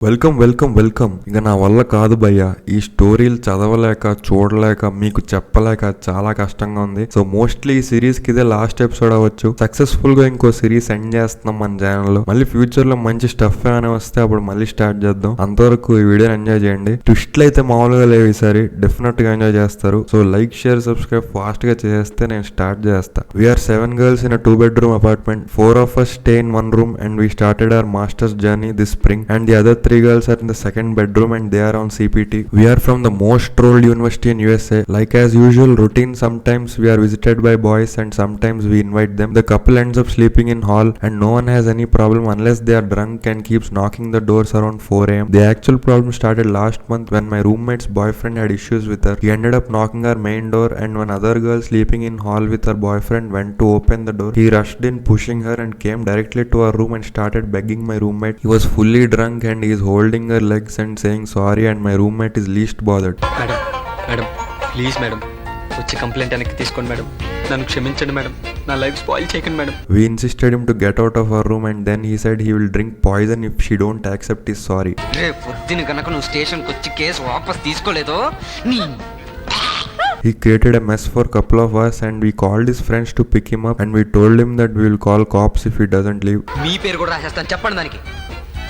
Welcome. ఇక నా వల్ల కాదు భయ్య, ఈ స్టోరీలు చదవలేక చూడలేక మీకు చెప్పలేక చాలా కష్టంగా ఉంది. సో మోస్ట్లీ ఈ సిరీస్ కి ఇదే లాస్ట్ ఎపిసోడ్ అవ్వచ్చు. సక్సెస్ఫుల్ గా ఇంకో సిరీస్ ఎండ్ చేస్తున్నాం మన ఛానల్ లో. మళ్ళీ ఫ్యూచర్ లో మంచి స్టఫ్ ఏమైనా వస్తే అప్పుడు మళ్ళీ స్టార్ట్ చేద్దాం. అంతవరకు ఈ వీడియోని ఎంజాయ్ చేయండి. ట్విస్ట్లు అయితే మామూలుగా లేవు ఈసారి, డెఫినెట్ గా ఎంజాయ్ చేస్తారు. So like, share, subscribe fast గా చేస్తే నేను స్టార్ట్ చేస్తా. We are 7 girls in a 2-bedroom apartment. 4 of us stay in one room and we started our master's journey this spring, and the other 3 girls are in the second bedroom and they are on CPT. We are from the most trolled university in USA. Like as usual routine, sometimes we are visited by boys and sometimes we invite them. The couple ends up sleeping in hall and no one has any problem unless they are drunk and keeps knocking the doors around 4 a.m. The actual problem started last month when my roommate's boyfriend had issues with her. He ended up knocking our main door, and when other girl sleeping in hall with her boyfriend went to open the door, he rushed in pushing her and came directly to our room and started begging my roommate. He was fully drunk and he is holding her legs and saying sorry, and my roommate is least bothered. Madam please madam, వచ్చి complaint వెనక్కి తీసుకోండి madam, నన్ను క్షమించండి madam, నా life spoil చేయకండి madam. We insisted him to get out of our room and then he said he will drink poison if she don't accept his sorry. రే పొద్దున కనుక నువ్వు స్టేషన్కి వచ్చి కేసు వాపస్ తీసుకోలేదో నీ. He created a mess for a couple of us and we called his friends to pick him up, and we told him that we will call cops if he doesn't leave. మీ పేరు కూడా రాసేస్తాను, చెప్పండి దానికి.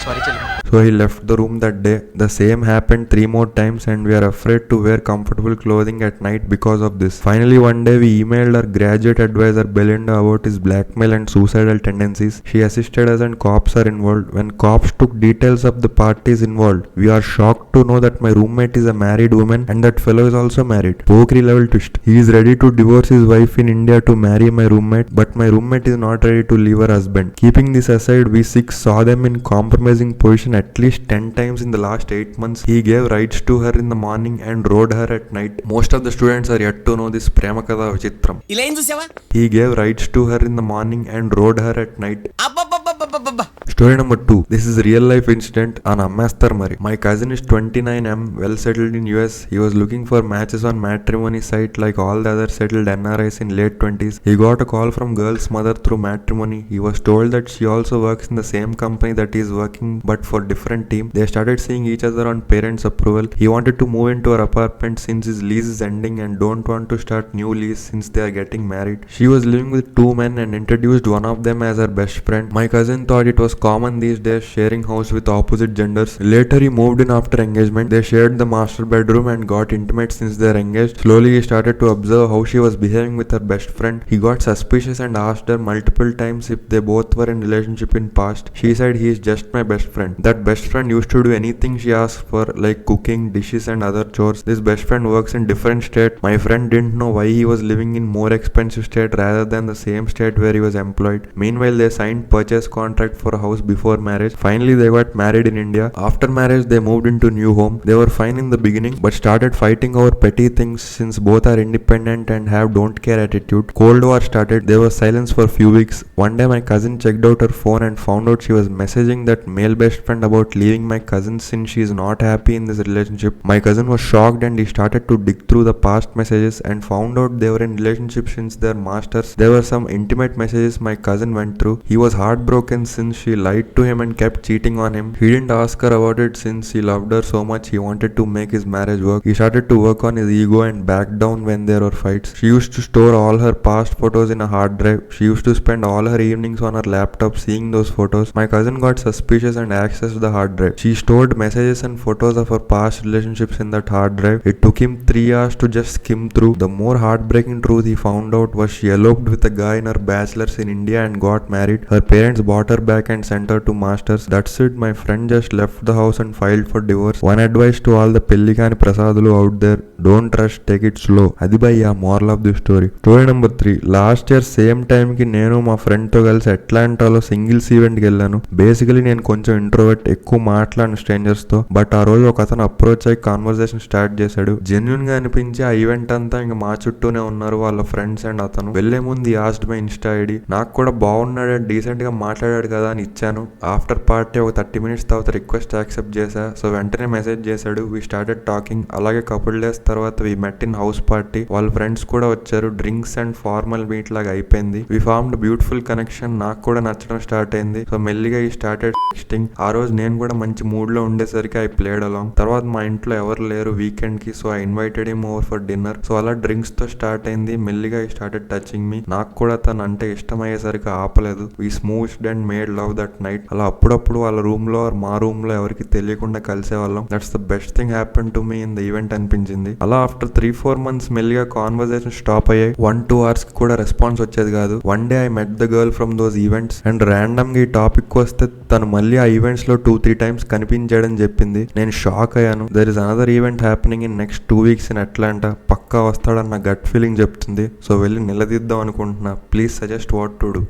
Sorry చెల్లి. So he left the room that day. The same happened 3 more times and we are afraid to wear comfortable clothing at night because of this. Finally one day we emailed our graduate advisor Belinda about his blackmail and suicidal tendencies. She assisted us and cops are involved. When cops took details of the parties involved, we are shocked to know that my roommate is a married woman and that fellow is also married. Pokri level twist. He is ready to divorce his wife in India to marry my roommate, but my roommate is not ready to leave her husband. Keeping this aside, we 6 saw them in compromising position at least 10 times in the last 8 months. He gave rides to her in the morning and rode her at night. Most of the students are yet to know this prema kada vichitram. ఇలా ఏం చూసావా? He gave rides to her in the morning and rode her at night. అబ్బబ్బబ్బబ్బబ్బబ్బ. Story number 2. This is real life incident on Ammastar Mari. My cousin is 29M, well settled in US. He was looking for matches on Matrimony site like all the other settled NRIs in late 20s. He got a call from girl's mother through Matrimony. He was told that she also works in the same company that he is working but for different team. They started seeing each other on parents' approval. He wanted to move into her apartment since his lease is ending and don't want to start new lease since they are getting married. She was living with 2 men and introduced one of them as her best friend. My cousin thought it was common these days sharing house with opposite genders. Later he moved in after engagement. They shared the master bedroom and got intimate since they are engaged. Slowly he started to observe how she was behaving with her best friend. He got suspicious and asked her multiple times if they both were in relationship in past. She said he is just my best friend. That best friend used to do anything she asked for, like cooking, dishes and other chores. This best friend works in different state. My friend didn't know why he was living in more expensive state rather than the same state where he was employed. Meanwhile they signed purchase contract for a house before marriage. Finally they got married in India. After marriage they moved into new home. They were fine in the beginning but started fighting over petty things since both are independent and have don't care attitude. Cold war started. There was silence for few weeks. One day my cousin checked out her phone and found out she was messaging that male best friend about leaving my cousin since she is not happy in this relationship. My cousin was shocked and he started to dig through the past messages and found out they were in relationship since their masters. There were some intimate messages my cousin went through. He was heartbroken since she lied to him and kept cheating on him. He didn't ask her about it since he loved her so much. He wanted to make his marriage work. He started to work on his ego and backed down when there were fights. She used to store all her past photos in a hard drive. She used to spend all her evenings on her laptop seeing those photos. My cousin got suspicious and accessed the hard drive. She stored messages and photos of her past relationships in that hard drive. It took him 3 hours to just skim through. The more heartbreaking truth he found out was she eloped with a guy in her bachelor's in India and got married. Her parents bought her back and sent her to masters. That's it. My friend just left the house and filed for divorce. One advice to all the pellikani prasadulu out there: don't rush, take it slow. Adi bhaiya moral of the story. Story number 3. Last year same time ki నేను మా friend తో కలిసి అట్లాంటాలో singles event కి వెళ్ళాను. Basically నేను కొంచెం introvert, ఎక్కువ మాట్లాడిన స్ట్రేంజర్స్ తో. బట్ ఆ రోజు ఒక అతను అప్రోచ్ అయ్యి కాన్వర్సేషన్ స్టార్ట్ చేశాడు. జెన్యున్ గా అనిపించి ఆ ఈవెంట్ అంతా ఇంకా మా చుట్టూనే ఉన్నారు వాళ్ళ ఫ్రెండ్స్ అండ్ అతను. వెళ్లే ముందు ఆస్డ్ మై ఇన్స్టా ఐడి. నాకు కూడా బాగున్నాడు, డీసెంట్ గా మాట్లాడాడు కదా అని ఇచ్చాను. ఆఫ్టర్ పార్టీ ఒక 30 minutes తర్వాత రిక్వెస్ట్ యాక్సెప్ట్ చేశా. సో వెంటనే మెసేజ్ చేశాడు. We started talking. అలాగే కపుల్ డేస్ తర్వాత we met in house party. వాళ్ళ ఫ్రెండ్స్ కూడా వచ్చారు. డ్రింక్స్ అండ్ ఫార్మల్ మీట్ లాగా అయిపోయింది. We formed beautiful connection. నాకు కూడా నచ్చడం స్టార్ట్ అయింది. సో మెల్లిగా ఈ స్టార్టెడ్ టెక్స్టింగ్. ఆ రోజు నేను కూడా మంచి మూడ్ లో ఉండేసరికి ఐ ప్లేడ్ అలాంగ్. తర్వాత మా ఇంట్లో ఎవరు లేరు వీకెండ్ కి. So I invited him over for dinner. So అలా డ్రింక్స్ తో స్టార్ట్ అయింది. మెల్లిగా ఈ స్టార్టెడ్ టచింగ్ మీ. నాకు కూడా తను అంటే ఇష్టం అయ్యేసరికి ఆపలేదు. We smooched and made love that night. అలా అప్పుడప్పుడు వాళ్ళ రూమ్ లో మా రూమ్ లో ఎవరికి తెలియకుండా కలిసే వాళ్ళం. That's the best thing happen to me in the event అనిపించింది. అలా ఆఫ్టర్ 3-4 months మెల్లిగా కాన్వర్సేషన్ స్టాప్ అయ్యాయి. 1-2 hours కూడా రెస్పాన్స్ వచ్చేది కాదు. One day I met the girl from those events and random గా ఈ టాపిక్ వస్తే తను మళ్ళీ ఆ ఈవెంట్స్ లో 2-3 times కనిపించాడని చెప్పింది. నేను షాక్ అయ్యాను. There is another event happening in next 2 weeks in Atlanta. పక్కా వస్తాడన్న గట్ ఫీలింగ్ చెప్తుంది. సో వెళ్ళి నిలదీద్దాం అనుకుంటున్నా. Please suggest what to do.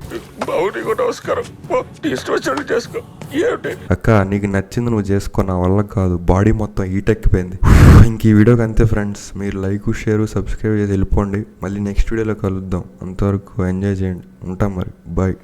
అక్క నీకు నచ్చింది నువ్వు చేసుకో, నా వల్ల కాదు. బాడీ మొత్తం హీటెక్కిపోయింది. ఇంక ఈ వీడియోకి అంతే ఫ్రెండ్స్. మీరు లైక్ షేర్ సబ్స్క్రైబ్ చేసి వెళ్ళిపోండి. మళ్ళీ నెక్స్ట్ వీడియోలో కలుద్దాం. అంతవరకు ఎంజాయ్ చేయండి. ఉంటాం మరి. బాయ్.